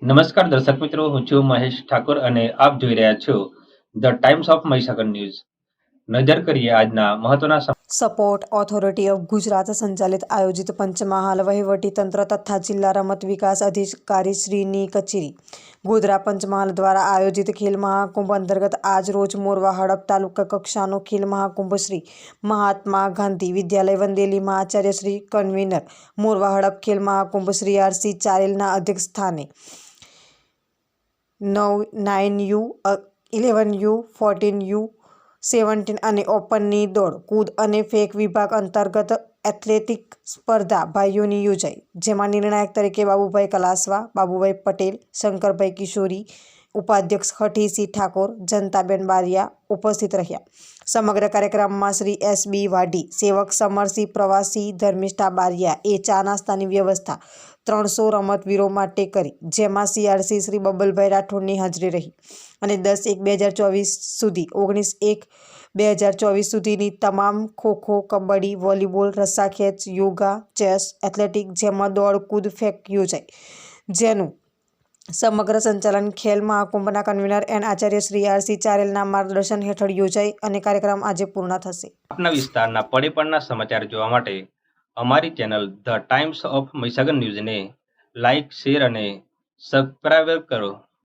નમસ્કાર દર્શક મિત્રો, હું છું મહેશ ઠાકોર અને આપ જોઈ રહ્યા છો the times of Mahisagar news. નજર કરીએ આજના મહત્વના સપોર્ટ ઓથોરિટી ઓફ ગુજરાત સંચાલિત આયોજિત પંચમહાલ વહીવટીતંત્ર તથા જિલ્લા રમત વિકાસ અધિકારીશ્રીની કચેરી ગોધરા પંચમહાલ દ્વારા આયોજિત ખેલ મહાકુંભ અંતર્ગત આજ રોજ મોરવા હડપ તાલુકા કક્ષાનો ખેલ મહાકુંભ શ્રી મહાત્મા ગાંધી વિદ્યાલય વંદેલીમાં આચાર્ય શ્રી કન્વીનર મોરવા હડપ ખેલ મહાકુંભ શ્રી આરસી ચારેલના અધ્યક્ષ સ્થાને 9U 11U 14U 17 અને ઓપનની દોડ કૂદ અને ફેંક વિભાગ અંતર્ગત એથ્લેટિક સ્પર્ધા ભાઈઓની યોજાઈ, જેમાં નિર્ણાયક તરીકે બાબુભાઈ કલાસવા, બાબુભાઈ પટેલ, શંકરભાઈ કિશોરી, ઉપાધ્યક્ષ હઠીસિંહ ઠાકોર, જનતાબેન બારિયા ઉપસ્થિત રહ્યા. સમગ્ર કાર્યક્રમમાં શ્રી SB વાઢી, સેવક સમરસિંહ પ્રવાસી, ધર્મિષ્ઠા બારિયા એ ચા નાસ્તાની વ્યવસ્થા 300 રમતવીરો માટે કરી, જેમાં CRC શ્રી બબલભાઈ રાઠોડની હાજરી રહી અને 10-1-2024 સુધી 19-1-2024 સુધીની તમામ ખોખો, કબડ્ડી, વોલીબોલ, રસ્સાખેંચ, યોગા, ચેસ, એથ્લેટિક જેમાં દોડ કૂદ ફેંક યોજાઈ, જેનું સમગ્ર સંચાલન ખેલ મહાકુંભના convener and Acharya Shri RC ચારેલના માર્ગદર્શન હેઠળ યોજાઈ અને કાર્યક્રમ આજે પૂર્ણ થશે. આપના વિસ્તારના પડે પડના સમાચાર જોવા માટે અમારી channel the times of Mahisagar ન્યૂઝને લાઇક, શેર અને સબસ્ક્રાઇબ કરો.